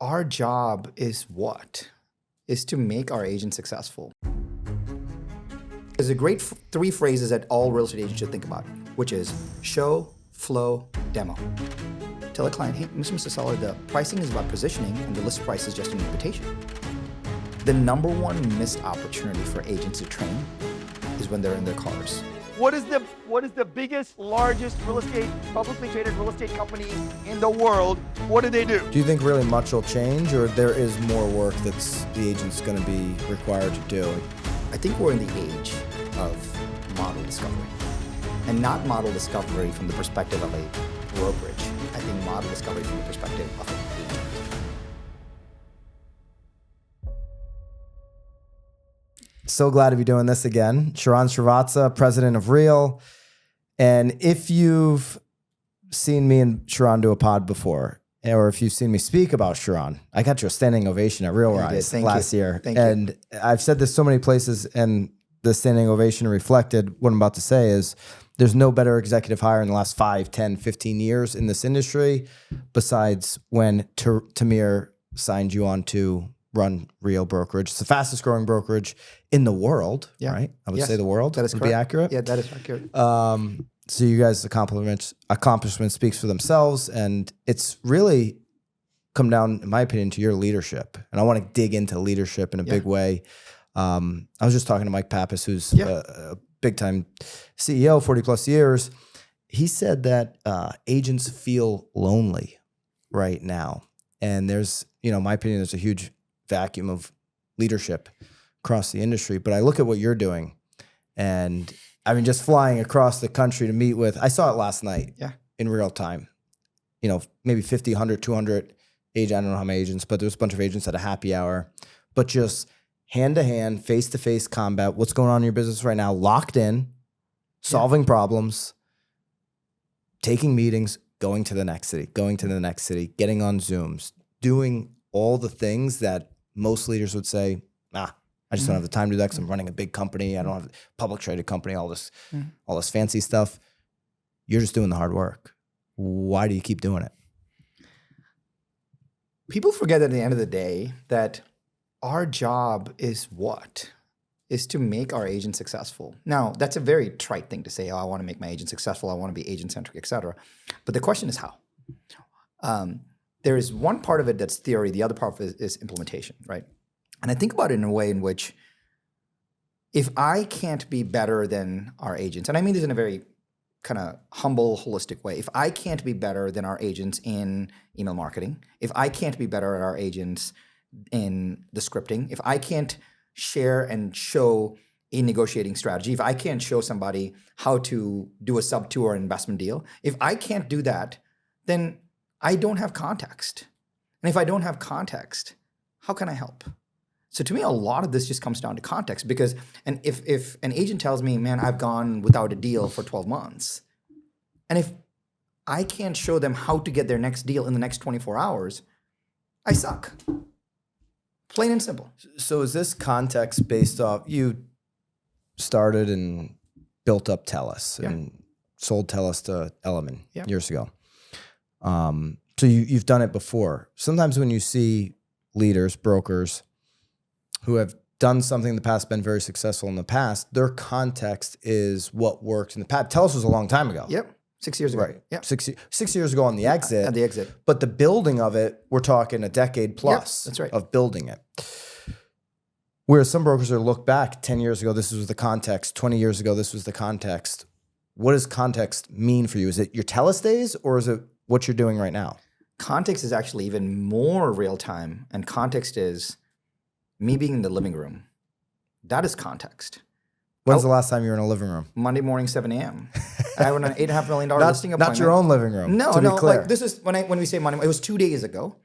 our job is what? Is to make our agent successful. There's a great three phrases that all real estate agents should think about, which is show, flow, demo. Tell a client, hey, Mr. Seller, the pricing is about positioning and the list price is just an invitation. The number one missed opportunity for agents to train is when they're in their cars. What is the biggest, largest real estate, publicly traded real estate company in the world? What do? Do you think really much will change, or there is more work that's the agent's going to be required to do? I think we're in the age of model discovery. And not model discovery from the perspective of a brokerage. I think model discovery from the perspective of an agent. So glad to be doing this again. Sharran Srivatsaa, president of Real. And if you've seen me and Sharran do a pod before, or if you've seen me speak about Sharran, I got you a standing ovation at Real Rise last year. And I've said this so many places, and the standing ovation reflected what I'm about to say is there's no better executive hire in the last 5, 10, 15 years in this industry besides when Tamir signed you on to run Real Brokerage. It's the fastest growing brokerage in the world, right? I would say the world. That is would correct. Be accurate. Yeah, that is accurate. So you guys' accomplishment speaks for themselves, and it's really come down, in my opinion, to your leadership. And I want to dig into leadership in a big way. I was just talking to Mike Pappas, who's a big-time CEO, 40 plus years. He said that agents feel lonely right now. And there's, in my opinion, there's a huge vacuum of leadership across the industry. But I look at what you're doing, and I mean, just flying across the country to meet with, I saw it last night in real time, maybe 50, 100, 200 agents. I don't know how many agents, but there's a bunch of agents at a happy hour, but just hand-to-hand, face-to-face combat, what's going on in your business right now, locked in, solving problems, taking meetings, going to the next city, getting on Zooms, doing all the things that most leaders would say, I just don't have the time to do that because I'm running a big company. I don't have a public traded company, all this fancy stuff. You're just doing the hard work. Why do you keep doing it? People forget at the end of the day that our job is what? Is to make our agent successful. Now, that's a very trite thing to say, I want to make my agent successful, I want to be agent-centric, et cetera. But the question is how? There is one part of it that's theory, the other part of it is implementation, right? And I think about it in a way in which if I can't be better than our agents, and I mean this in a very kind of humble, holistic way, if I can't be better than our agents in email marketing, if I can't be better at our agents in the scripting, if I can't share and show a negotiating strategy, if I can't show somebody how to do a sub-2 or an investment deal, if I can't do that, then I don't have context. And if I don't have context, how can I help? So to me, a lot of this just comes down to context because, and if an agent tells me, man, I've gone without a deal for 12 months, and if I can't show them how to get their next deal in the next 24 hours, I suck. Plain and simple. So is this context based off, you started and built up TELUS and sold TELUS to Element years ago. So you've done it before. Sometimes when you see leaders, brokers, who have done something in the past, been very successful in the past, their context is what works in the past. TELUS was a long time ago. 6 years ago. Right. Yep. 6 years ago on the exit. At the exit. But the building of it, we're talking a decade plus that's right. of building it. Whereas some brokers are look back 10 years ago, this was the context. 20 years ago, this was the context. What does context mean for you? Is it your TELUS days or is it what you're doing right now? Context is actually even more real time. And context is me being in the living room. That is context. When's the last time you were in a living room? Monday morning, 7 a.m. I have an $8.5 million listing appointment. Not your own living room. No, to be clear. Like this is when we say Monday. It was 2 days ago.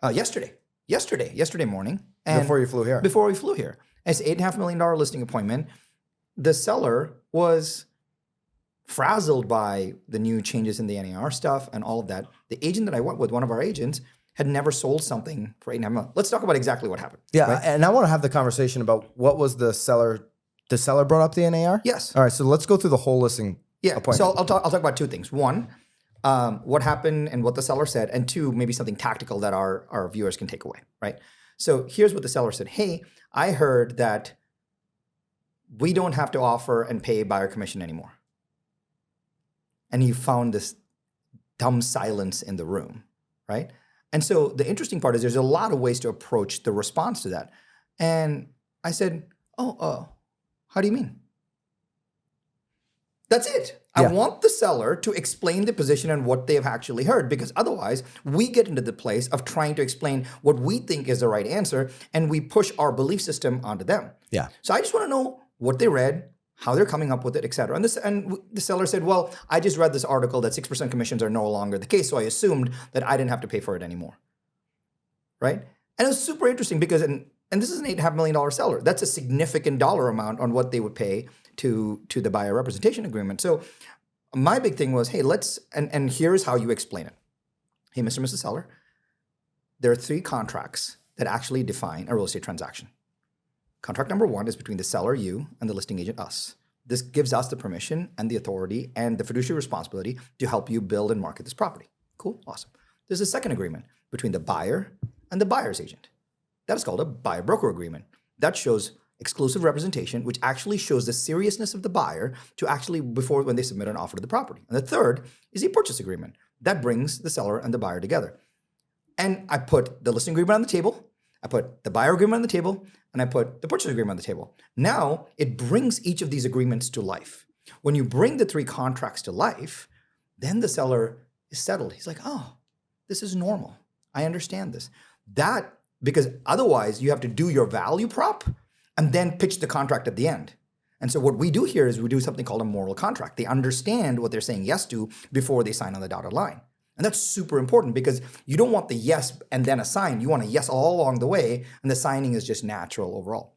Yesterday morning. And before you flew here. Before we flew here. It's $8.5 million listing appointment. The seller was frazzled by the new changes in the NAR stuff and all of that. The agent that I went with, one of our agents, had never sold something for $8.5 million. Let's talk about exactly what happened. Yeah, right? and I want to have the conversation about what was the seller. The seller brought up the NAR? Yes. All right, so let's go through the whole listing appointment. So I'll talk about two things. One, what happened and what the seller said, and two, maybe something tactical that our viewers can take away, right? So here's what the seller said. Hey, I heard that we don't have to offer and pay buyer commission anymore. And you found this dumb silence in the room, right? And so the interesting part is there's a lot of ways to approach the response to that. And I said, how do you mean? That's it. I want the seller to explain the position and what they have actually heard, because otherwise we get into the place of trying to explain what we think is the right answer, and we push our belief system onto them. Yeah. So I just want to know what they read, how they're coming up with it, et cetera. And the seller said, well, I just read this article that 6% commissions are no longer the case, so I assumed that I didn't have to pay for it anymore, right? And it was super interesting because, and this is an $8.5 million seller. That's a significant dollar amount on what they would pay to the buyer representation agreement. So my big thing was, hey, and here's how you explain it. Hey, Mr. and Mrs. Seller, there are 3 contracts that actually define a real estate transaction. Contract number 1 is between the seller, you, and the listing agent, us. This gives us the permission and the authority and the fiduciary responsibility to help you build and market this property. Cool, awesome. There's a second agreement between the buyer and the buyer's agent. That is called a buyer-broker agreement. That shows exclusive representation, which actually shows the seriousness of the buyer to actually before when they submit an offer to the property. And the third is a purchase agreement. That brings the seller and the buyer together. And I put the listing agreement on the table, I put the buyer agreement on the table, and I put the purchase agreement on the table. Now it brings each of these agreements to life. When you bring the 3 contracts to life, then the seller is settled. He's like, oh, this is normal. I understand this. Because otherwise you have to do your value prop and then pitch the contract at the end. And so what we do here is we do something called a moral contract. They understand what they're saying yes to before they sign on the dotted line. And that's super important because you don't want the yes and then a sign. You want a yes all along the way, and the signing is just natural overall.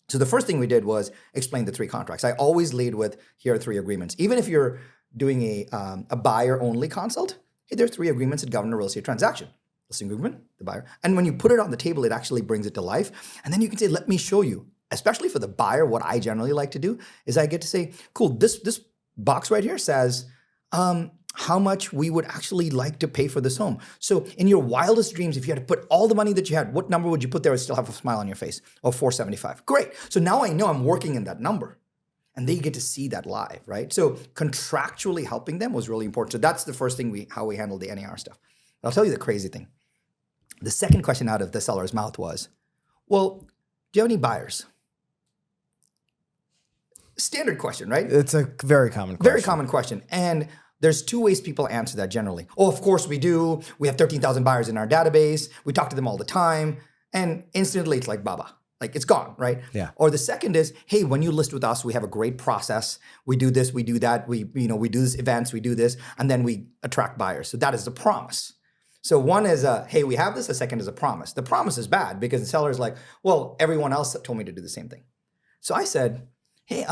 So the first thing we did was explain the 3 contracts. I always lead with, here are 3 agreements. Even if you're doing a buyer-only consult, hey, there's 3 agreements that govern a real estate transaction. Listing agreement, the buyer. And when you put it on the table, it actually brings it to life. And then you can say, let me show you. Especially for the buyer, what I generally like to do is I get to say, cool, this box right here says how much we would actually like to pay for this home. So in your wildest dreams, if you had to put all the money that you had, what number would you put there and still have a smile on your face? Oh, $475. Great. So now I know I'm working in that number. And they get to see that live, right? So contractually helping them was really important. So that's the first thing how we handled the NAR stuff. I'll tell you the crazy thing. The second question out of the seller's mouth was, well, do you have any buyers? Standard question, right? It's a very common question. Very common question. And there's 2 ways people answer that generally. Oh, of course we do. We have 13,000 buyers in our database. We talk to them all the time. And instantly it's like baba. Like it's gone, right? Yeah. Or the second is, hey, when you list with us, we have a great process. We do this, we do that. We do these events, we do this, and then we attract buyers. So that is the promise. So one is hey, we have this. The second is a promise. The promise is bad because the seller is like, well, everyone else told me to do the same thing. So I said, hey,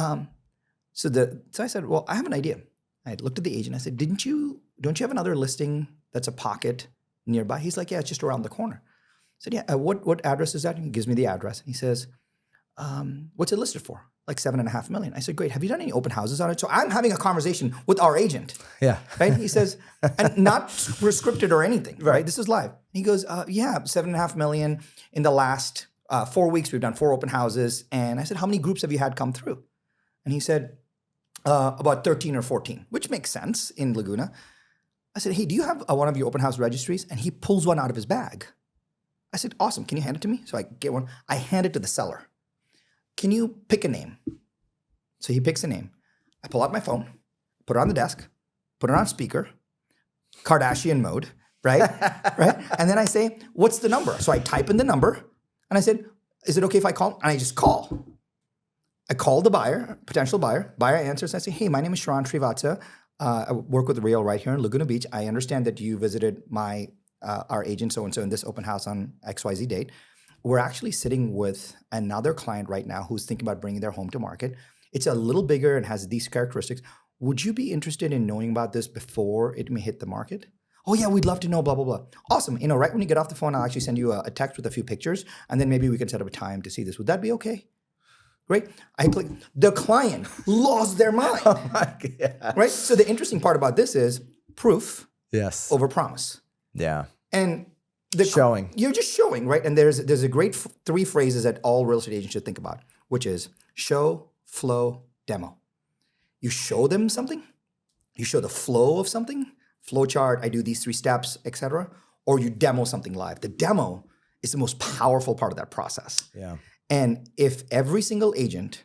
so I said, well, I have an idea. I looked at the agent. I said, don't you have another listing that's a pocket nearby? He's like, yeah, it's just around the corner. I said, yeah, what address is that? And he gives me the address. And he says, what's it listed for? Like $7.5 million. I said, great. Have you done any open houses on it? So I'm having a conversation with our agent. Yeah. Right? He says, and not scripted or anything, right? This is live. He goes, yeah, $7.5 million. In the last 4 weeks, we've done 4 open houses. And I said, how many groups have you had come through? And he said, about 13 or 14, which makes sense in Laguna. I said, hey, do you have one of your open house registries? And he pulls one out of his bag. I said, awesome. Can you hand it to me? So I get one. I hand it to the seller. Can you pick a name? So he picks a name. I pull out my phone, put it on the desk, put it on speaker, Kardashian mode, right? Right? And then I say, what's the number? So I type in the number and I said, is it okay if I call? And I just call. I call the buyer, potential buyer. Buyer answers. I say, hey, my name is Sharran Srivatsaa. I work with Real right here in Laguna Beach. I understand that you visited our agent so-and-so in this open house on XYZ date. We're actually sitting with another client right now who's thinking about bringing their home to market. It's a little bigger and has these characteristics. Would you be interested in knowing about this before it may hit the market? Oh yeah, we'd love to know, blah, blah, blah. Awesome. Right when you get off the phone, I'll actually send you a text with a few pictures, and then maybe we can set up a time to see this. Would that be okay? Great. I click. The client lost their mind. Oh my God. Right? So the interesting part about this is proof Yes. overpromise. Yeah. And Showing. You're just showing, right? And there's a great three phrases that all real estate agents should think about, which is show, flow, demo. You show them something, you show the flow of something, flow chart, I do these 3 steps, etc. Or you demo something live. The demo is the most powerful part of that process. Yeah. And if every single agent,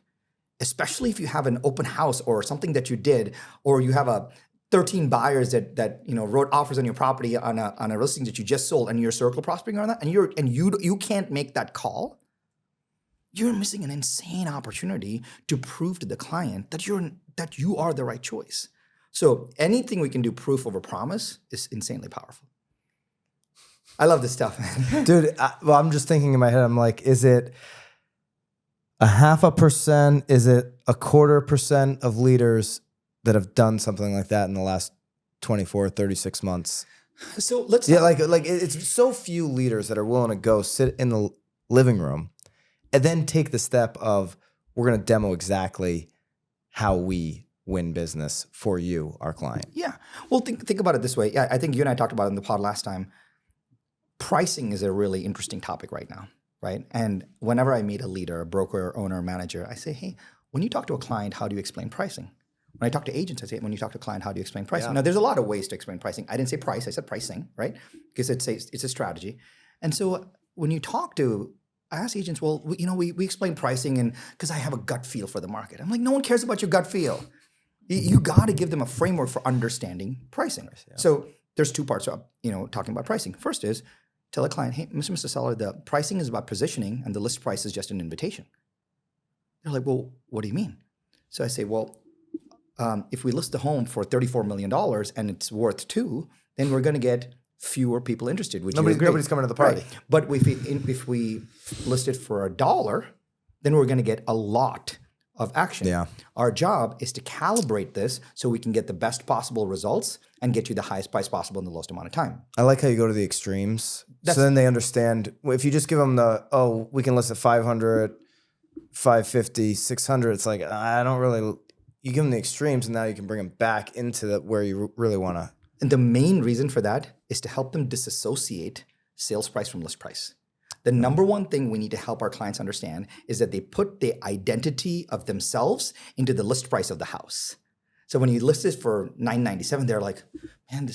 especially if you have an open house or something that you did, or you have 13 buyers that wrote offers on your property on a listing that you just sold, and you're circle prospecting on that, and you can't make that call, you're missing an insane opportunity to prove to the client that you are the right choice. So anything we can do proof over promise is insanely powerful. I love this stuff, man. Dude, I'm just thinking in my head, I'm like, is it 0.5%? Is it 1/4% of leaders that have done something like that in the last 24, 36 months? So let's like it's so few leaders that are willing to go sit in the living room and then take the step of, we're going to demo exactly how we win business for you, our client. Yeah. Well, think about it this way. Yeah, I think you and I talked about it in the pod last time. Pricing is a really interesting topic right now, right? And whenever I meet a leader, a broker, owner, manager, I say, hey, when you talk to a client, how do you explain pricing? When I talk to agents, I say, when you talk to a client, how do you explain pricing? Yeah. Now, there's a lot of ways to explain pricing. I didn't say price, I said pricing, right? Because it's a strategy. And so when you I ask agents, well, we explain pricing and because I have a gut feel for the market. I'm like, no one cares about your gut feel. You got to give them a framework for understanding pricing. Yeah. So there's 2 parts of talking about pricing. First is tell a client, hey, Mr. Seller, the pricing is about positioning and the list price is just an invitation. They're like, well, what do you mean? So I say, well, if we list the home for $34 million and it's worth 2, then we're going to get fewer people interested. Nobody's coming to the party. Right. But if we list it for $1, then we're going to get a lot of action. Yeah. Our job is to calibrate this so we can get the best possible results and get you the highest price possible in the lowest amount of time. I like how you go to the extremes. So then they understand. If you just give them we can list at 500, 550, 600, it's like, I don't really, you give them the extremes and now you can bring them back into where you really want to. And the main reason for that is to help them disassociate sales price from list price. The number one thing we need to help our clients understand is that they put the identity of themselves into the list price of the house. So when you list this for $997, they're like, man,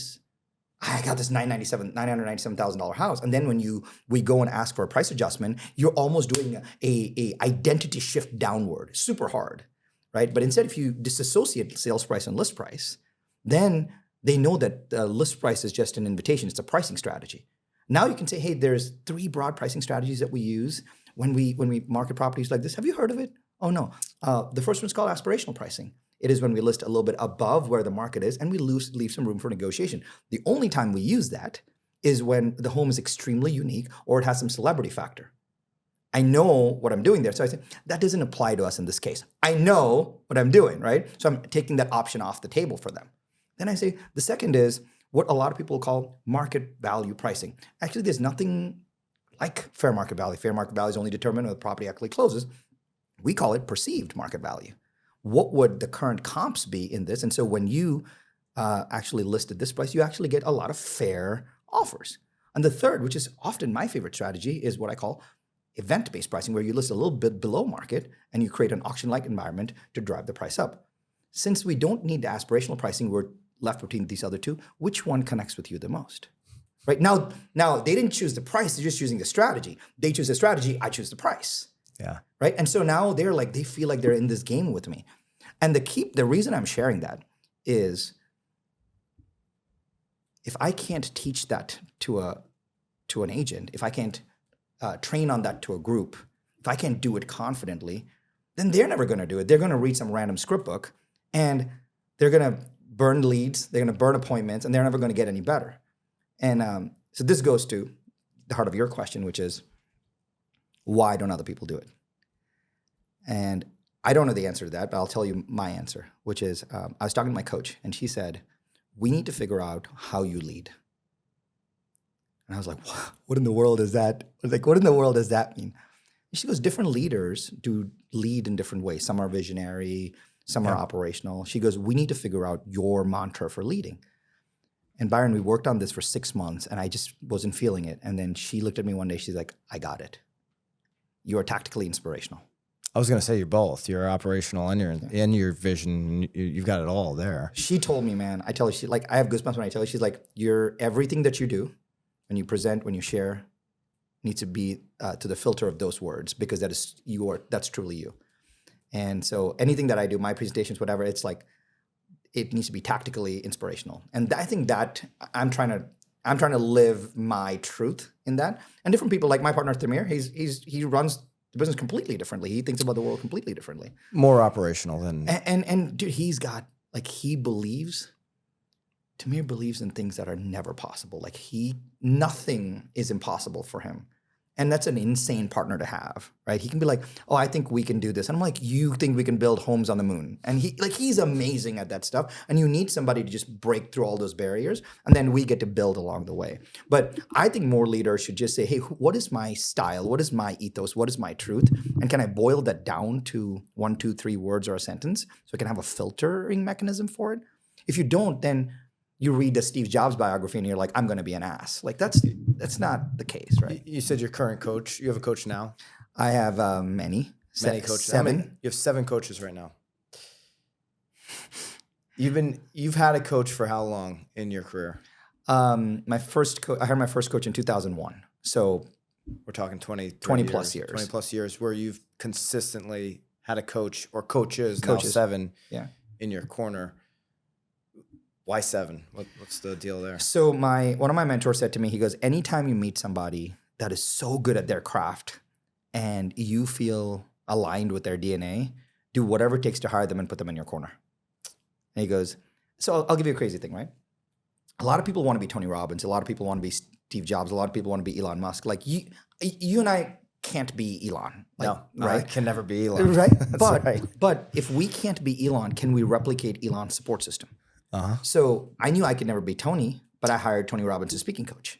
I got this $997,000 house. And then when we go and ask for a price adjustment, you're almost doing a identity shift downward, super hard, right? But instead, if you disassociate sales price and list price, then they know that the list price is just an invitation. It's a pricing strategy. Now you can say, hey, there's 3 broad pricing strategies that we use when we market properties like this. Have you heard of it? Oh, no. The first one's called aspirational pricing. It is when we list a little bit above where the market is and we leave some room for negotiation. The only time we use that is when the home is extremely unique or it has some celebrity factor. I know what I'm doing there. So I say, that doesn't apply to us in this case. I know what I'm doing, right? So I'm taking that option off the table for them. Then I say, the second is what a lot of people call market value pricing. Actually, there's nothing like fair market value. Fair market value is only determined when the property actually closes. We call it perceived market value. What would the current comps be in this? And so when you actually listed this price, you actually get a lot of fair offers. And the third, which is often my favorite strategy, is what I call event-based pricing, where you list a little bit below market and you create an auction-like environment to drive the price up. Since we don't need the aspirational pricing, we're left between these other 2. Which one connects with you the most? Right now they didn't choose the price, they're just choosing the strategy. They choose the strategy, I choose the price. Yeah. Right. And so now they feel like they're in this game with me. And the reason I'm sharing that is if I can't teach that to an agent, if I can't train on that to a group, if I can't do it confidently, then they're never going to do it. They're going to read some random script book and they're going to burn leads, they're going to burn appointments, and they're never going to get any better. And so this goes to the heart of your question, which is, why don't other people do it? And I don't know the answer to that, but I'll tell you my answer, which is, I was talking to my coach, and she said, we need to figure out how you lead. And I was like, what in the world is that? I was like, what in the world does that mean? And she goes, different leaders do lead in different ways. Some are visionary, some are operational. She goes, we need to figure out your mantra for leading. And Byron, we worked on this for 6 months and I just wasn't feeling it. And then she looked at me one day, she's like, I got it. You are tactically inspirational. I was going to say you're both. You're operational and your vision. You've got it all there. She told me, man, I tell her, I have goosebumps when I tell her, she's like, everything that you do, when you present, when you share, needs to be to the filter of those words, because that's truly you. And so anything that I do, my presentations, whatever, it's like, it needs to be tactically inspirational. And I think that I'm trying to live my truth in that. And different people, like my partner Tamir, he runs the business completely differently. He thinks about the world completely differently. More operational than and dude, Tamir believes in things that are never possible. Like nothing is impossible for him. And that's an insane partner to have, right? He can be like, oh, I think we can do this. And I'm like, you think we can build homes on the moon? And he's amazing at that stuff. And you need somebody to just break through all those barriers. And then we get to build along the way. But I think more leaders should just say, hey, what is my style? What is my ethos? What is my truth? And can I boil that down to 1, 2, 3 words or a sentence so I can have a filtering mechanism for it? If you don't, then you read the Steve Jobs biography and you're like, I'm going to be an ass. Like that's not the case, right? You said your current coach. You have a coach now? I have many coaches. 7. You have 7 coaches right now. You've had a coach for how long in your career? I hired my first coach in 2001. So we're talking 20 plus years. 20 plus years where you've consistently had a coach or coaches. Now 7 in your corner. Why 7? What's the deal there? So one of my mentors said to me, he goes, anytime you meet somebody that is so good at their craft and you feel aligned with their DNA, do whatever it takes to hire them and put them in your corner. And he goes, so I'll give you a crazy thing, right? A lot of people want to be Tony Robbins. A lot of people want to be Steve Jobs. A lot of people want to be Elon Musk. Like you and I can't be Elon. No, right? I can never be Elon. Right? Right. But if we can't be Elon, can we replicate Elon's support system? Uh-huh. So I knew I could never be Tony, but I hired Tony Robbins as speaking coach,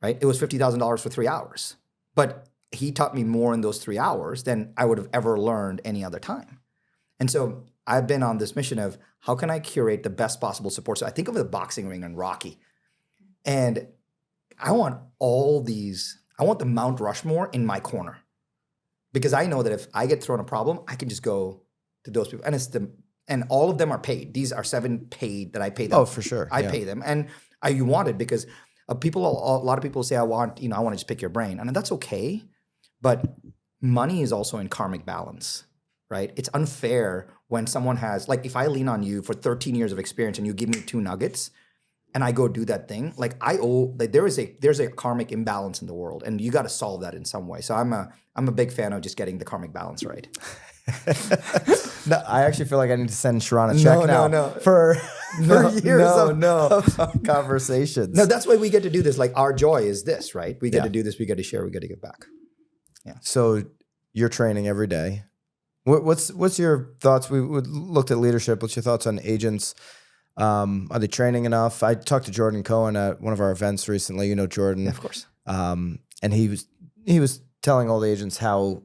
right? It was $50,000 for 3 hours, but he taught me more in those 3 hours than I would have ever learned any other time. And so I've been on this mission of how can I curate the best possible support? So I think of the boxing ring and Rocky, and I want the Mount Rushmore in my corner, because I know that if I get thrown a problem, I can just go to those people, and all of them are paid. These are 7 paid that I pay them. Oh, for sure. I pay them. And you want it because a lot of people say, I want to just pick your brain. And that's okay. But money is also in karmic balance, right? It's unfair when someone has, like if I lean on you for 13 years of experience and you give me 2 nuggets and I go do that thing, there's a karmic imbalance in the world and you got to solve that in some way. So I'm a big fan of just getting the karmic balance right. No, I actually feel like I need to send Sharran a check now for years of conversations. No, that's why we get to do this. Like our joy is this, right? We get to do this. We get to share. We get to give back. Yeah. So you're training every day. What's your thoughts? We looked at leadership. What's your thoughts on agents? Are they training enough? I talked to Jordan Cohen at one of our events recently. You know Jordan, yeah, of course. And he was telling all the agents how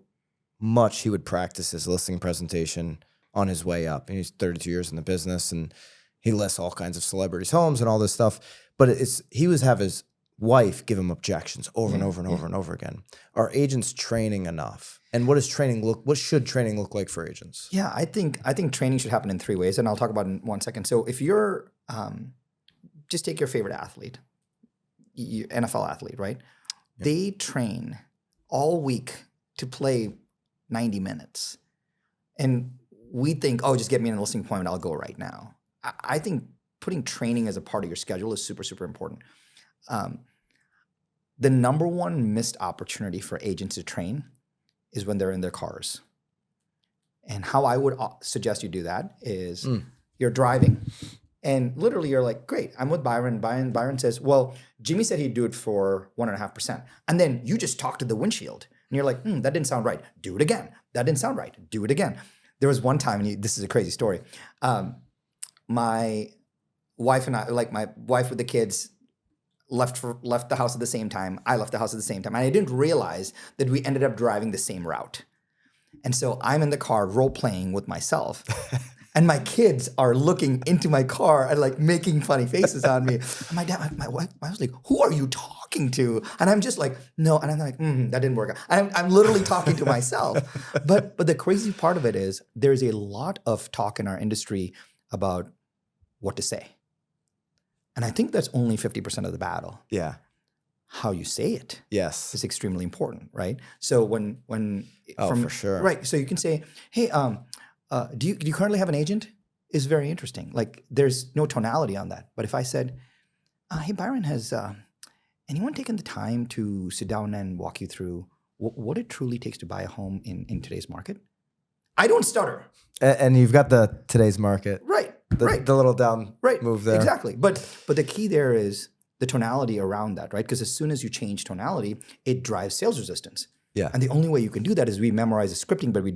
much he would practice his listing presentation on his way up. And he's 32 years in the business and he lists all kinds of celebrities' homes and all this stuff. But he was have his wife give him objections over and over and over and over again. Are agents training enough? And what should training look like for agents? Yeah, I think training should happen in 3 ways, and I'll talk about it in 1 second. So if you're just take your favorite athlete, NFL athlete, right? Yeah. They train all week to play 90 minutes. And we think, oh, just get me in a listing appointment, I'll go right now. I think putting training as a part of your schedule is super, super important. The number one missed opportunity for agents to train is when they're in their cars. And how I would suggest you do that is you're driving and literally you're like, great, I'm with Byron. Byron says, well, Jimmy said he'd do it for 1.5%. And then you just talk to the windshield and you're like, that didn't sound right. Do it again. That didn't sound right. Do it again. There was one time, and this is a crazy story. My wife and I, like my wife with the kids, left the house at the same time. I left the house at the same time. And I didn't realize that we ended up driving the same route. And so I'm in the car role playing with myself. And my kids are looking into my car and like making funny faces on me. And my dad, my wife, I was like, who are you talking to? And I'm just like, no. And I'm like, that didn't work. I'm literally talking to myself. But the crazy part of it is there's a lot of talk in our industry about what to say. And I think that's only 50% of the battle. Yeah. How you say it Yes. is extremely important, right? So when for sure. Right. So you can say, hey, do you currently have an agent? Is very interesting. Like there's no tonality on that. But if I said, hey, Byron, has anyone taken the time to sit down and walk you through what it truly takes to buy a home in today's market? I don't stutter. And you've got the today's market. Right. The little down move there. Exactly. But the key there is the tonality around that, right? Because as soon as you change tonality, it drives sales resistance. Yeah. And the only way you can do that is we memorize the scripting, but we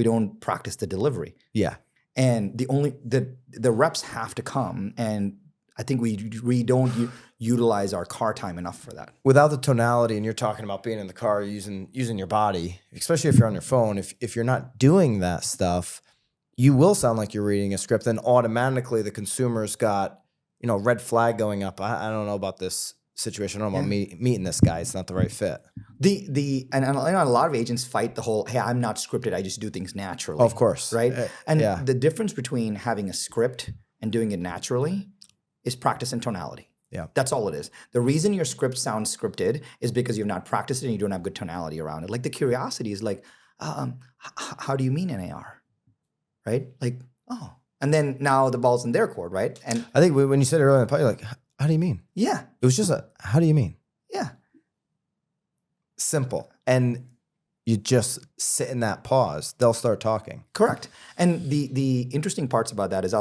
don't practice the delivery. Yeah. And the reps have to come, and I think we don't utilize our car time enough for that. Without the tonality, and you're talking about being in the car, using your body, especially if you're on your phone, if you're not doing that stuff, you will sound like you're reading a script. Then automatically the consumer's got, red flag going up. I don't know about this situation. I don't know about meeting this guy. It's not the right fit. And a lot of agents fight the whole, hey, I'm not scripted. I just do things naturally. Of course. Right? The difference between having a script and doing it naturally is practice and tonality. Yeah. That's all it is. The reason your script sounds scripted is because you've not practiced it and you don't have good tonality around it. Like the curiosity is like, how do you mean NAR? Right? Like, oh. And then now the ball's in their court, right? And I think when you said it earlier in the pod, you're like, how do you mean? Yeah. It was just how do you mean? Yeah. Simple. And you just sit in that pause. They'll start talking. Correct. And the interesting parts about that is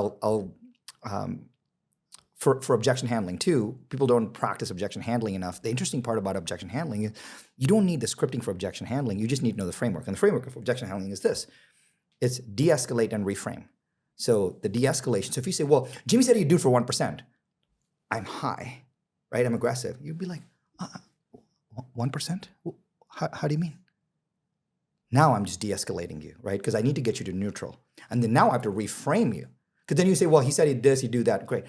for objection handling too, people don't practice objection handling enough. The interesting part about objection handling is you don't need the scripting for objection handling. You just need to know the framework. And the framework of objection handling is this. It's de-escalate and reframe. So the de-escalation. So if you say, well, Jimmy said he'd do it for 1%. I'm high, right? I'm aggressive. You'd be like, 1%? How do you mean? Now I'm just de-escalating you, right? Because I need to get you to neutral. And then now I have to reframe you. Because then you say, well, he said he'd this, he'd do that. Great.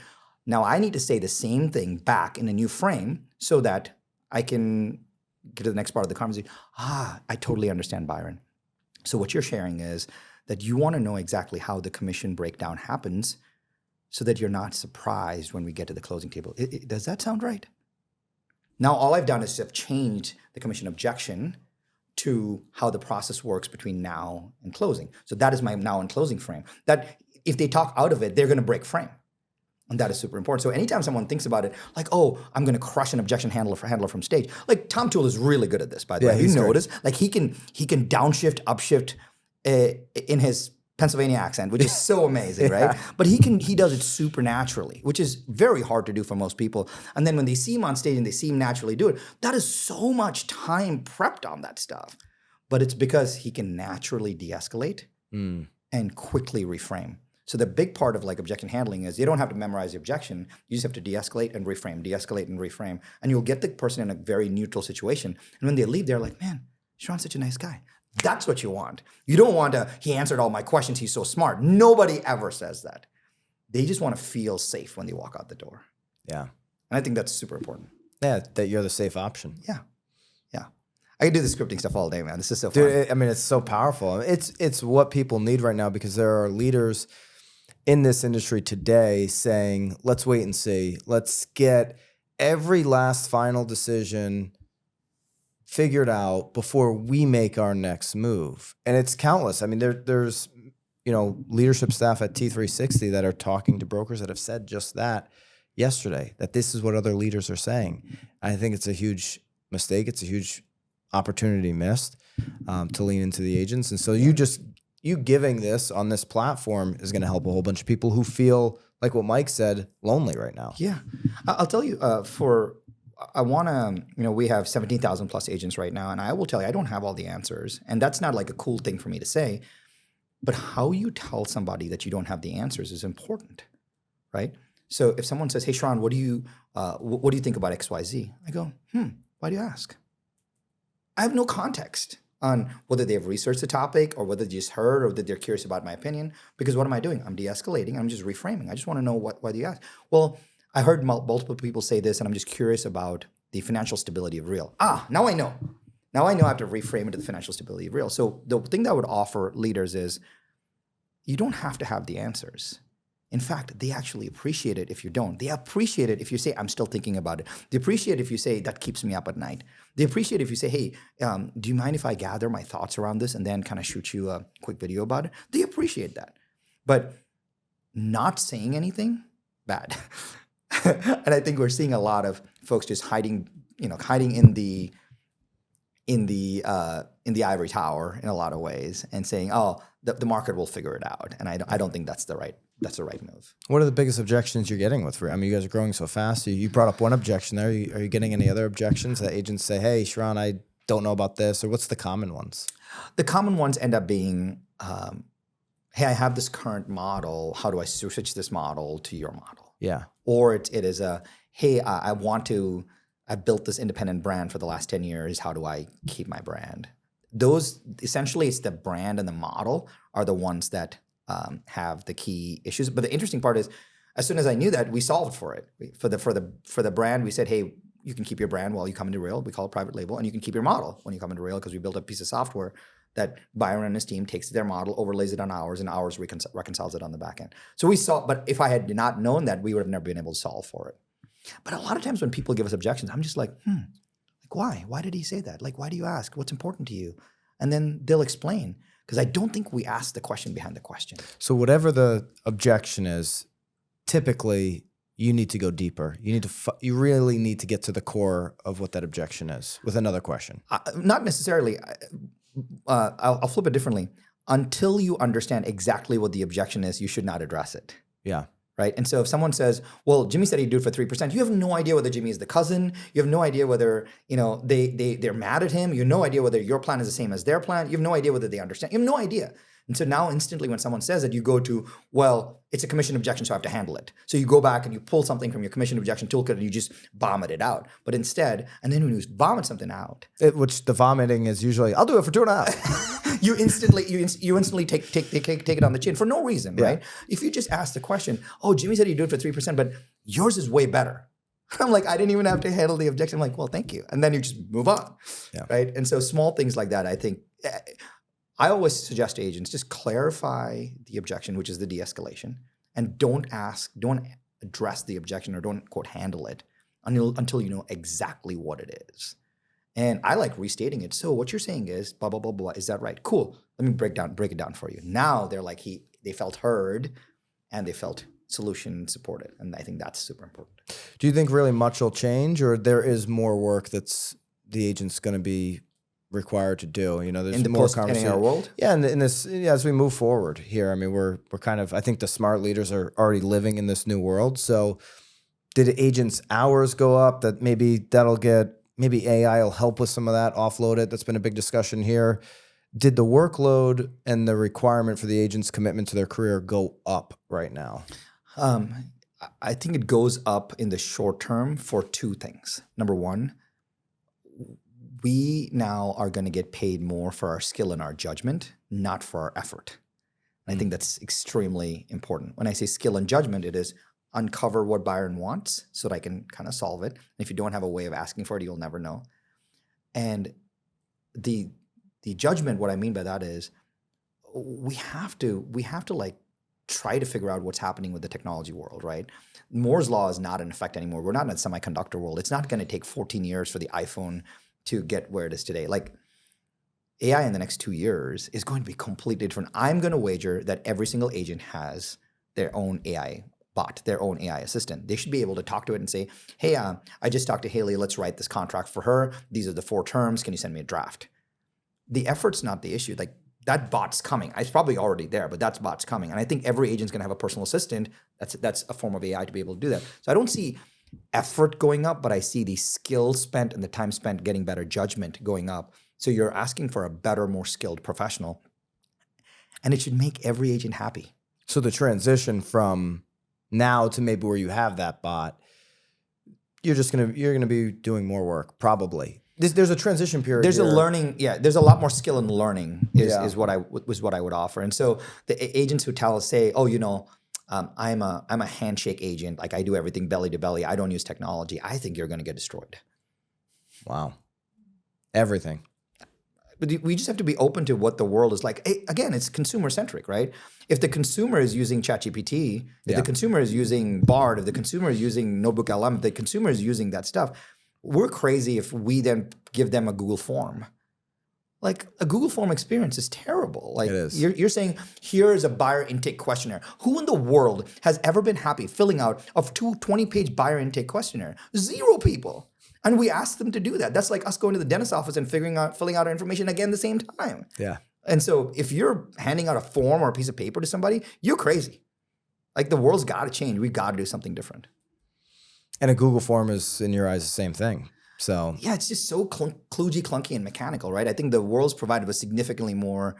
Now I need to say the same thing back in a new frame so that I can get to the next part of the conversation. I totally understand, Byron. So what you're sharing is that you want to know exactly how the commission breakdown happens so that you're not surprised when we get to the closing table. Does that sound right? Now, all I've done is have changed the commission objection to how the process works between now and closing. So that is my now and closing frame. That if they talk out of it, they're going to break frame. And that is super important. So anytime someone thinks about it, like, oh, I'm going to crush an objection handler from stage. Like Tom Toole is really good at this, by the way. You notice, like he can downshift, upshift in his Pennsylvania accent, which is so amazing, right? But he does it super naturally, which is very hard to do for most people. And then when they see him on stage and they see him naturally do it, that is so much time prepped on that stuff. But it's because he can naturally de-escalate and quickly reframe. So the big part of like objection handling is you don't have to memorize the objection. You just have to de-escalate and reframe, de-escalate and reframe. And you'll get the person in a very neutral situation. And when they leave, they're like, man, Sharran's such a nice guy. That's what you want. You don't want he answered all my questions, he's so smart. Nobody ever says that. They just want to feel safe when they walk out the door. Yeah. And I think that's super important. Yeah, that you're the safe option. Yeah. Yeah. I can do the scripting stuff all day, man. This is so fun. Dude, I mean, it's so powerful. It's what people need right now because there are leaders in this industry today saying, let's wait and see. Let's get every last final decision figured out before we make our next move. And it's countless. I mean, there's leadership staff at T360 that are talking to brokers that have said just that yesterday, that this is what other leaders are saying. I think it's a huge mistake. It's a huge opportunity missed to lean into the agents. And so you giving this on this platform is going to help a whole bunch of people who feel like what Mike said, lonely right now. Yeah. I'll tell you, I want to, we have 17,000 plus agents right now, and I will tell you, I don't have all the answers. And that's not like a cool thing for me to say, but how you tell somebody that you don't have the answers is important, right? So if someone says, hey, Sharran, what do you think about XYZ? I go, why do you ask? I have no context on whether they have researched the topic or whether they just heard or whether they're curious about my opinion. Because what am I doing? I'm de-escalating. I'm just reframing. I just want to know why do you ask? Well, I heard multiple people say this, and I'm just curious about the financial stability of real. Now I know. Now I know I have to reframe it to the financial stability of real. So the thing that I would offer leaders is you don't have to have the answers. In fact, they actually appreciate it if you don't. They appreciate it if you say, I'm still thinking about it. They appreciate it if you say, that keeps me up at night. They appreciate it if you say, hey, do you mind if I gather my thoughts around this and then kind of shoot you a quick video about it? They appreciate that. But not saying anything, bad. And I think we're seeing a lot of folks just hiding in the ivory tower in a lot of ways and saying, oh, the market will figure it out. And I don't think that's the right move. What are the biggest objections you're getting with? I mean, you guys are growing so fast. You brought up one objection there. Are you getting any other objections that agents say, hey, Sharran, I don't know about this? Or what's the common ones? The common ones end up being, hey, I have this current model. How do I switch this model to your model? Yeah. Or it is hey, I built this independent brand for the last 10 years. How do I keep my brand? Those, essentially, it's the brand and the model are the ones that have the key issues. But the interesting part is, as soon as I knew that, we solved for it. For the brand, we said, hey, you can keep your brand while you come into Rail. We call it private label. And you can keep your model when you come into Rail, because we built a piece of software that Byron and his team takes their model, overlays it on ours, and ours reconciles it on the back end. So we saw, but if I had not known that, we would have never been able to solve for it. But a lot of times when people give us objections, I'm just like, why? Why did he say that? Like, why do you ask? What's important to you? And then they'll explain, because I don't think we ask the question behind the question. So whatever the objection is, typically you need to go deeper. You really need to get to the core of what that objection is with another question. Not necessarily. I'll flip it differently. Until you understand exactly what the objection is, you should not address it. Yeah. Right. And so if someone says, well, Jimmy said he'd do it for 3%, you have no idea whether Jimmy is the cousin. You have no idea whether, they're mad at him. You have no idea whether your plan is the same as their plan. You have no idea whether they understand. You have no idea. And so now instantly when someone says it, you go to, well, it's a commission objection, so I have to handle it. So you go back and you pull something from your commission objection toolkit and you just vomit it out. But instead, and then when you vomit something out, which the vomiting is usually, I'll do it for 2.5. you instantly take it on the chin for no reason, right? If you just ask the question, oh, Jimmy said he'd do it for 3%, but yours is way better. I'm like, I didn't even have to handle the objection. I'm like, well, thank you. And then you just move on, right? And so small things like that, I think, I always suggest to agents, just clarify the objection, which is the de-escalation, and don't address the objection or don't, quote, handle it until you know exactly what it is. And I like restating it. So what you're saying is blah, blah, blah, blah. Is that right? Cool. Let me break it down for you. Now they're like, they felt heard and they felt solution supported. And I think that's super important. Do you think really much will change, or there is more work that's the agent's going to be required to do? There's in the more conversation. post-NAR world? Yeah, and in this, as we move forward here, I mean, we're kind of, I think the smart leaders are already living in this new world. So did agents' hours go up? That maybe AI will help with some of that, offload it. That's been a big discussion here. Did the workload and the requirement for the agent's commitment to their career go up right now? I think it goes up in the short term for two things. Number one, we now are going to get paid more for our skill and our judgment, not for our effort. And I think that's extremely important. When I say skill and judgment, it is uncover what Byron wants so that I can kind of solve it. And if you don't have a way of asking for it, you'll never know. And the judgment, what I mean by that is we have to like try to figure out what's happening with the technology world, right? Moore's law is not in effect anymore. We're not in a semiconductor world. It's not going to take 14 years for the iPhone to get where it is today. Like AI in the next 2 years is going to be completely different. I'm going to wager that every single agent has their own AI bot, their own AI assistant. They should be able to talk to it and say, hey, I just talked to Haley. Let's write this contract for her. These are the 4 terms. Can you send me a draft? The effort's not the issue. Like that bot's coming. It's probably already there, but that bot's coming. And I think every agent's going to have a personal assistant. That's a form of AI to be able to do that. So I don't see effort going up, but I see the skill spent and the time spent getting better judgment going up. So you're asking for a better, more skilled professional, and it should make every agent happy. So the transition from now to maybe where you have that bot, you're gonna be doing more work probably. There's a transition period. There's a here. learning, there's a lot more skill in learning Yeah. is what I would offer. And so the agents who say, oh, I'm a handshake agent, like I do everything belly to belly, I don't use technology, I think you're going to get destroyed. Wow. Everything. But we just have to be open to what the world is like. Again, it's consumer centric, right? If the consumer is using ChatGPT, if the consumer is using Bard, if the consumer is using Notebook LM, if the consumer is using that stuff, we're crazy if we then give them a Google form. Like a Google form experience is terrible. Like it is. You're saying, here is a buyer intake questionnaire. Who in the world has ever been happy filling out a 20-page buyer intake questionnaire? 0 people. And we ask them to do that. That's like us going to the dentist's office and filling out our information again at the same time. Yeah. And so if you're handing out a form or a piece of paper to somebody, you're crazy. Like the world's got to change. We've got to do something different. And a Google form is, in your eyes, the same thing. So yeah, it's just so kludgy, clunky, and mechanical, right? I think the world's provided with significantly more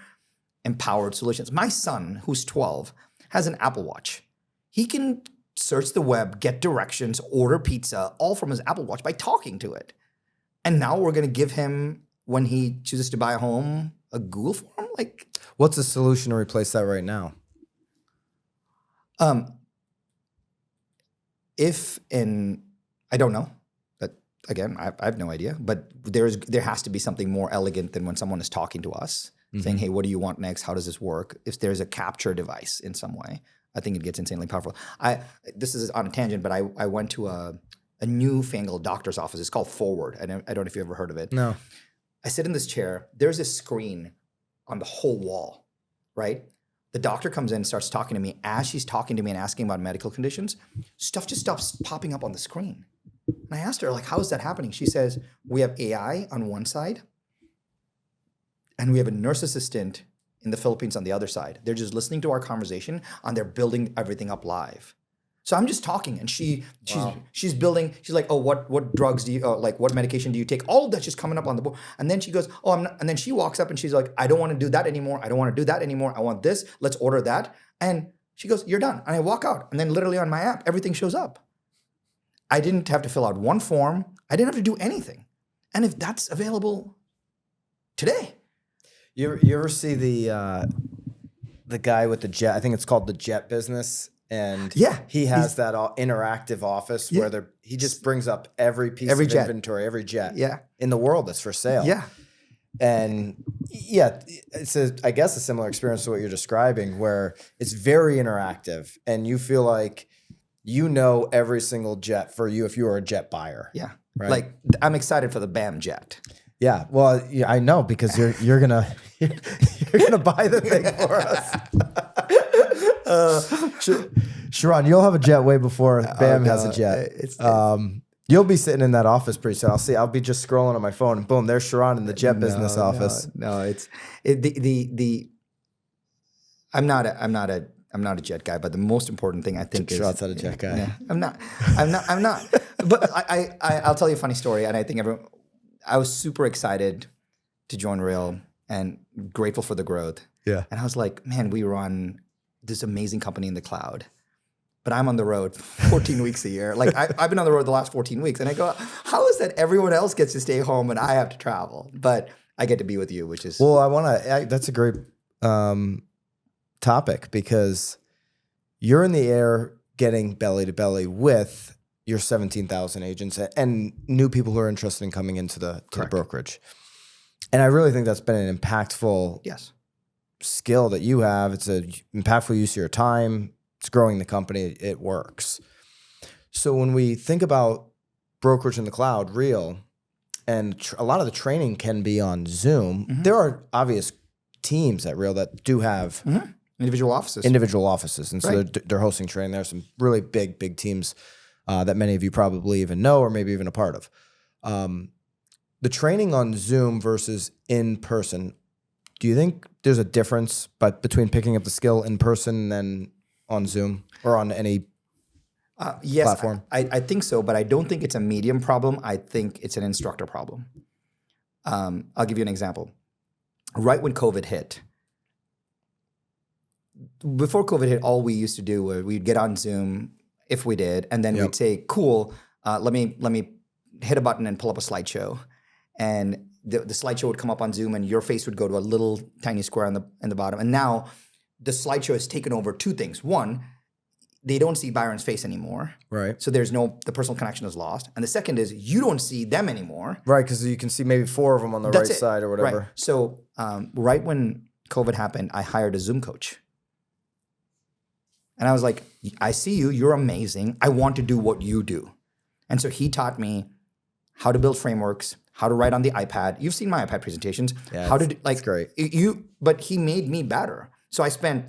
empowered solutions. My son, who's 12, has an Apple Watch. He can search the web, get directions, order pizza, all from his Apple Watch by talking to it. And now we're going to give him, when he chooses to buy a home, a Google form? Like, what's the solution to replace that right now? I don't know. Again, I have no idea, but there has to be something more elegant than when someone is talking to us, saying, hey, what do you want next? How does this work? If there's a capture device in some way, I think it gets insanely powerful. This is on a tangent, but I went to a newfangled doctor's office. It's called Forward. I don't know if you've ever heard of it. No. I sit in this chair. There's a screen on the whole wall, right? The doctor comes in and starts talking to me. As she's talking to me and asking about medical conditions, stuff just stops popping up on the screen. And I asked her, like, how is that happening? She says, we have AI on one side, and we have a nurse assistant in the Philippines on the other side. They're just listening to our conversation, and they're building everything up live. So I'm just talking, and she's building. She's like, oh, what drugs do you like? What medication do you take? All of that's just coming up on the board. And then she goes, oh, I'm not. And then she walks up and she's like, I don't want to do that anymore. I don't want to do that anymore. I want this. Let's order that. And she goes, you're done. And I walk out, and then literally on my app, everything shows up. I didn't have to fill out one form. I didn't have to do anything. And if that's available today. You ever see the guy with the jet? I think it's called the Jet Business. And he has that interactive office where he just brings up every piece of inventory, every jet in the world that's for sale. Yeah. And it's I guess a similar experience to what you're describing, where it's very interactive and you feel like you know every single jet for you if you are a jet buyer. Yeah. Right? Like I'm excited for the BAM jet. Yeah. Well, I know because you're gonna buy the thing for us. Sharran, you'll have a jet way before BAM has a jet. You'll be sitting in that office pretty soon. I'll be just scrolling on my phone and boom, there's Sharran in the jet business office. I'm not a jet guy, but the most important thing I think is Sharran's not a jet guy. Yeah, I'm not. But I'll tell you a funny story, and I think I was super excited to join Rail and grateful for the growth. Yeah. And I was like, man, we run this amazing company in the cloud, but I'm on the road 14 weeks a year. Like I've been on the road the last 14 weeks, and I go, how is that everyone else gets to stay home and I have to travel, but I get to be with you, which is well. That's a great topic because you're in the air getting belly to belly with your 17,000 agents and new people who are interested in coming into the brokerage. And I really think that's been an impactful skill that you have. It's an impactful use of your time. It's growing the company. It works. So when we think about brokerage in the cloud, Real, and a lot of the training can be on Zoom, there are obvious teams at Real that do have individual offices. And so they're hosting training. There's some really big teams that many of you probably even know or maybe even a part of. The training on Zoom versus in person, do you think there's a difference between picking up the skill in person and then on Zoom or on any platform? I think so, but I don't think it's a medium problem. I think it's an instructor problem. I'll give you an example. Right when COVID hit, before COVID hit, all we used to do was we'd get on Zoom if we did, and then we'd say, cool, let me hit a button and pull up a slideshow. and the slideshow would come up on Zoom, and your face would go to a little tiny square in the bottom. And now the slideshow has taken over two things. One, they don't see Byron's face anymore. Right. So the personal connection is lost. And the second is you don't see them anymore. Right, because you can see maybe 4 of them on the right side or whatever. Right. So right when COVID happened, I hired a Zoom coach. And I was like, I see you. You're amazing. I want to do what you do. And so he taught me how to build frameworks, how to write on the iPad. You've seen my iPad presentations. Yeah, how to do, like, it's great. But he made me better. So I spent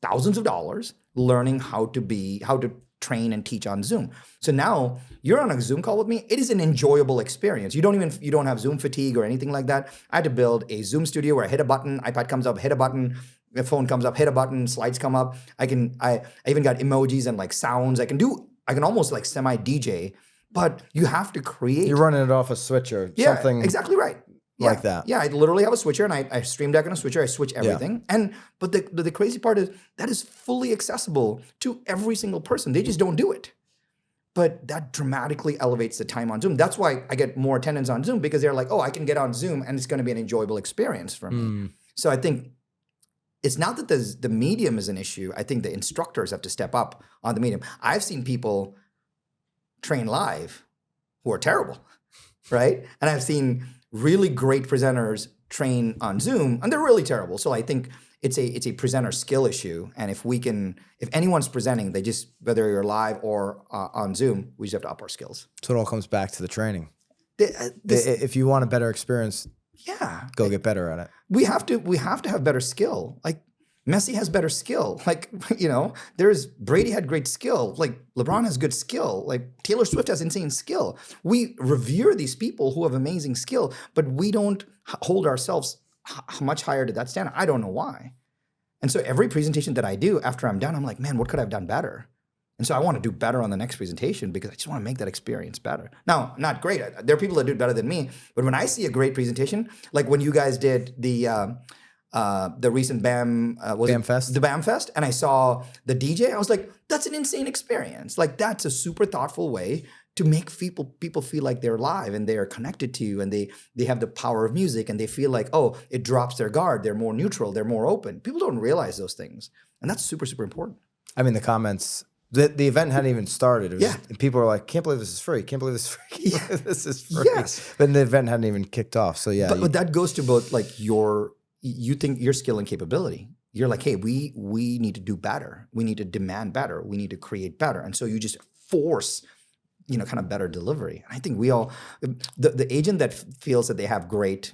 thousands of dollars learning how to train and teach on Zoom. So now you're on a Zoom call with me. It is an enjoyable experience. You don't have Zoom fatigue or anything like that. I had to build a Zoom studio where I hit a button, iPad comes up, hit a button, the phone comes up, hit a button, slides come up. I even got emojis and like sounds. I can almost like semi-DJ, but you have to create. You're running it off a switcher. Yeah, something exactly right. like that. Yeah, I literally have a switcher, and I stream deck on a switcher. I switch everything. But the crazy part is that is fully accessible to every single person. They just don't do it. But that dramatically elevates the time on Zoom. That's why I get more attendance on Zoom, because they're like, oh, I can get on Zoom and it's going to be an enjoyable experience for me. So I think it's not that the medium is an issue. I think the instructors have to step up on the medium. I've seen people train live who are terrible, right? And I've seen really great presenters train on Zoom, and they're really terrible. So I think it's a presenter skill issue. And if anyone's presenting, whether you're live or on Zoom, we just have to up our skills. So it all comes back to the training. If you want a better experience, go get better at it. We have to have better skill. Like Messi has better skill. Like, Brady had great skill. Like LeBron has good skill. Like Taylor Swift has insane skill. We revere these people who have amazing skill, but we don't hold ourselves much higher to that standard. I don't know why. And so every presentation that I do after I'm done, I'm like, man, what could I have done better? And so I want to do better on the next presentation because I just want to make that experience better. Now, not great. There are people that do it better than me, but when I see a great presentation, like when you guys did the recent BAM Fest? The BAM Fest, and I saw the DJ, I was like, that's an insane experience. Like that's a super thoughtful way to make people feel like they're live and they are connected to you, and they have the power of music, and they feel like, oh, it drops their guard. They're more neutral. They're more open. People don't realize those things, and that's super, super important. I mean, the comments. The event hadn't even started. It was and people were like, "Can't believe this is free. Can't believe this is free. Can't believe this is free." Yes, but the event hadn't even kicked off. So yeah, but that goes to both like you think your skill and capability. You're like, hey, we need to do better. We need to demand better. We need to create better, and so you just force, kind of better delivery. And I think we all, the agent that feels that they have great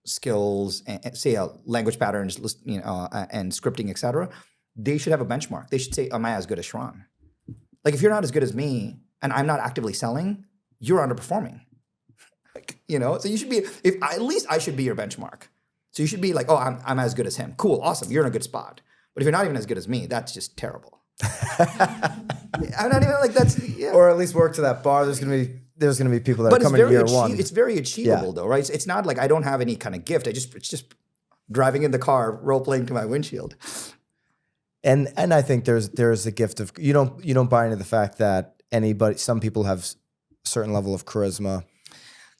skills, and say language patterns, and scripting, etc., they should have a benchmark. They should say, am I as good as Sharran? Like if you're not as good as me and I'm not actively selling, you're underperforming. So you should be, at least I should be your benchmark. So you should be like, oh, I'm as good as him. Cool, awesome, you're in a good spot. But if you're not even as good as me, that's just terrible. I'm not even like that's Or at least work to that bar. There's gonna be people that are coming year one. It's very achievable though, right? It's not like I don't have any kind of gift. It's just driving in the car, role playing to my windshield. And I think there's a gift of you don't buy into the fact that some people have a certain level of charisma.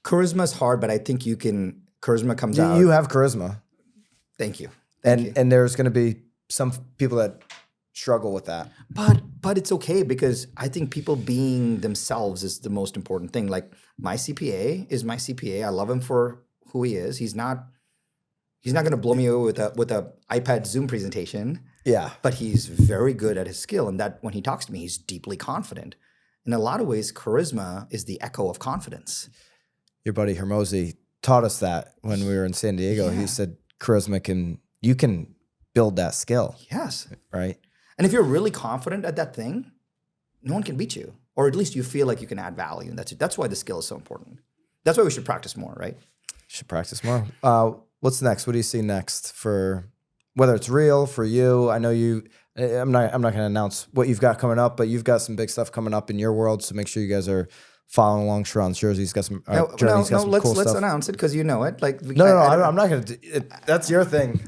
Charisma is hard, but I think charisma comes out. You have charisma. Thank you. And there's going to be some people that struggle with that. But it's okay because I think people being themselves is the most important thing. Like my CPA is my CPA. I love him for who he is. He's not going to blow me away with a iPad Zoom presentation. Yeah. But he's very good at his skill, and that when he talks to me, he's deeply confident. In a lot of ways, charisma is the echo of confidence. Your buddy Hermosi taught us that when we were in San Diego. Yeah. He said charisma you can build that skill. Yes. Right? And if you're really confident at that thing, no one can beat you. Or at least you feel like you can add value. And that's why the skill is so important. That's why we should practice more, right? Should practice more. What's next? What do you see next for whether it's real for you? I know I'm not going to announce what you've got coming up, but you've got some big stuff coming up in your world. So make sure you guys are following along. Sharran's jersey's got some let's announce it because you know it. Like I'm not going to. That's your thing.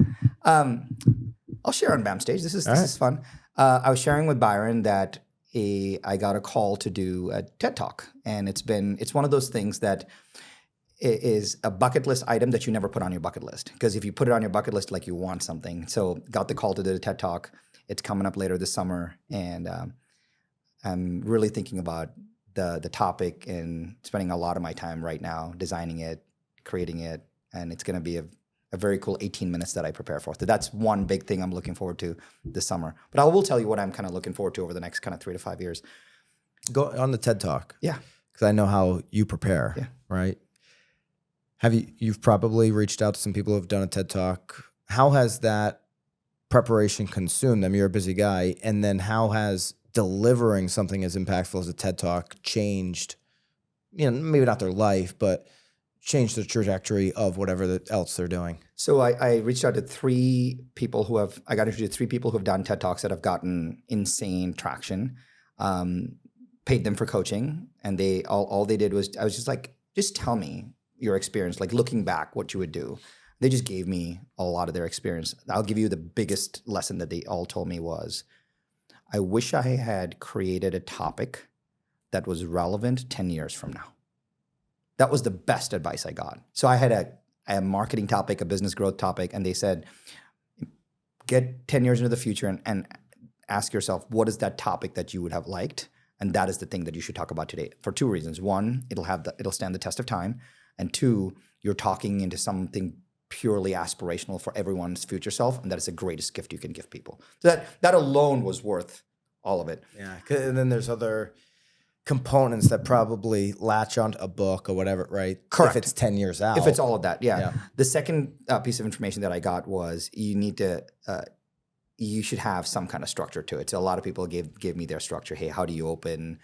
I'll share on BAM stage. This is fun. I was sharing with Byron that I got a call to do a TED Talk, and it's one of those things that is a bucket list item that you never put on your bucket list. Because if you put it on your bucket list, like you want something. So got the call to do the TED Talk. It's coming up later this summer. And I'm really thinking about the topic and spending a lot of my time right now designing it, creating it. And it's going to be a very cool 18 minutes that I prepare for. So that's one big thing I'm looking forward to this summer. But I will tell you what I'm kind of looking forward to over the next kind of 3 to 5 years. Go on the TED Talk. Yeah. Because I know how you prepare, right? You've probably reached out to some people who have done a TED Talk. How has that preparation consumed them? You're a busy guy. And then how has delivering something as impactful as a TED Talk changed, maybe not their life, but changed the trajectory of whatever else they're doing? So I reached out to I got introduced to 3 people who have done TED Talks that have gotten insane traction, paid them for coaching. And all they did was, I was just like, just tell me your experience, like looking back, what you would do. They just gave me a lot of their experience. I'll give you the biggest lesson that they all told me was, I wish I had created a topic that was relevant 10 years from now. That was the best advice I got. So I had a marketing topic, a business growth topic, and they said, get 10 years into the future and ask yourself, what is that topic that you would have liked? And that is the thing that you should talk about today for 2 reasons. 1, it'll stand the test of time. And 2, you're talking into something purely aspirational for everyone's future self. And that is the greatest gift you can give people. So that alone was worth all of it. Yeah. And then there's other components that probably latch onto a book or whatever, right? Correct. If it's 10 years out. If it's all of that, yeah. The second piece of information that I got was you should have some kind of structure to it. So a lot of people gave me their structure. Hey, how do you open?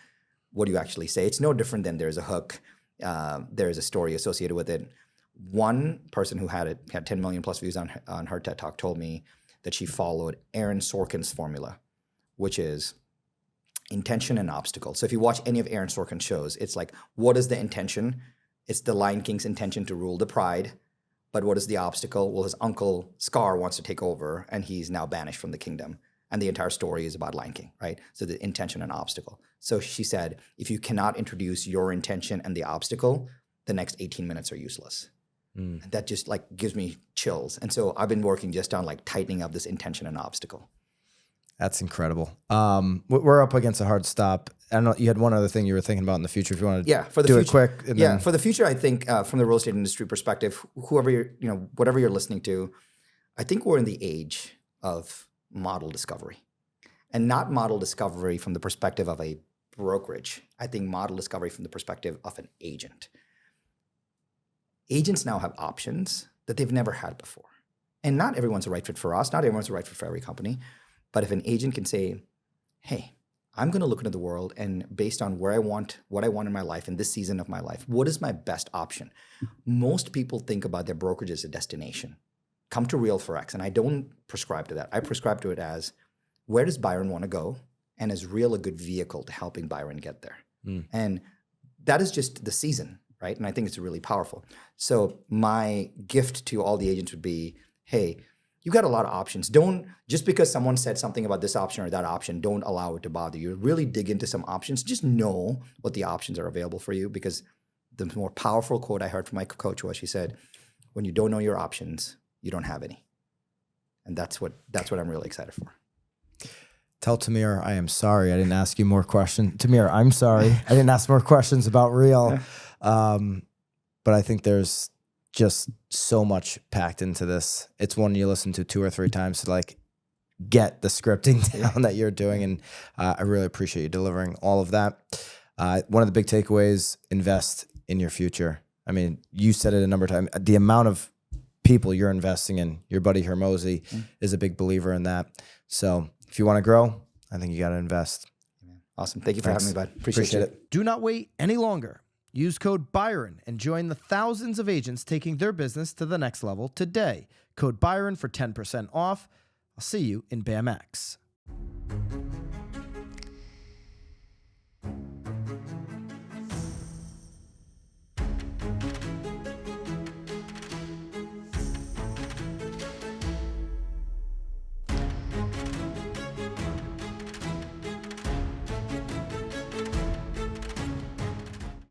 What do you actually say? It's no different than there's a hook. There's a story associated with it. One person who had 10 million plus views on her TED Talk told me that she followed Aaron Sorkin's formula, which is intention and obstacle. So if you watch any of Aaron Sorkin's shows, it's like, what is the intention? It's the Lion King's intention to rule the pride. But what is the obstacle? Well, his uncle Scar wants to take over, and he's now banished from the kingdom. And the entire story is about Lion King, right? So the intention and obstacle. So she said, if you cannot introduce your intention and the obstacle, the next 18 minutes are useless. And that just like gives me chills. And so I've been working just on like tightening up this intention and obstacle. That's incredible. We're up against a hard stop. I don't know. You had one other thing you were thinking about in the future. If you want to for the do future, it quick. And then... for the future, I think from the real estate industry perspective, whatever you're listening to, I think we're in the age of model discovery, and not model discovery from the perspective of a brokerage. I think model discovery from the perspective of an agent. Agents now have options that they've never had before, and not everyone's a right fit for us. Not everyone's a right fit for every company. But if an agent can say, hey, I'm going to look into the world, and based on what I want in my life in this season of my life, what is my best option? Most people think about their brokerage as a destination. Come to Real Forex, and I don't prescribe to that. I prescribe to it as, where does Byron want to go? And is Real a good vehicle to helping Byron get there? And that is just the season, right? And I think it's really powerful. So my gift to all the agents would be, hey, you've got a lot of options. Don't, just because someone said something about this option or that option, don't allow it to bother you. Really dig into some options. Just know what the options are available for you, because the more powerful quote I heard from my coach was, she said, when you don't know your options, you don't have any. And that's what I'm really excited for. Tell Tamir I am sorry I didn't ask you more questions. Tamir, I'm sorry I didn't ask more questions about Real. But I think there's just so much packed into this. It's one you listen to 2 or 3 times to like get the scripting down that you're doing. And I really appreciate you delivering all of that. One of the big takeaways, invest in your future. I mean, you said it a number of times. The amount of people you're investing in, your buddy Hermosi is a big believer in that. So if you want to grow, I think you got to invest. Awesome. Thank you for having me, bud. Appreciate it. Do not wait any longer. Use code Byron and join the thousands of agents taking their business to the next level today. Code Byron for 10% off. I'll see you in BAMX.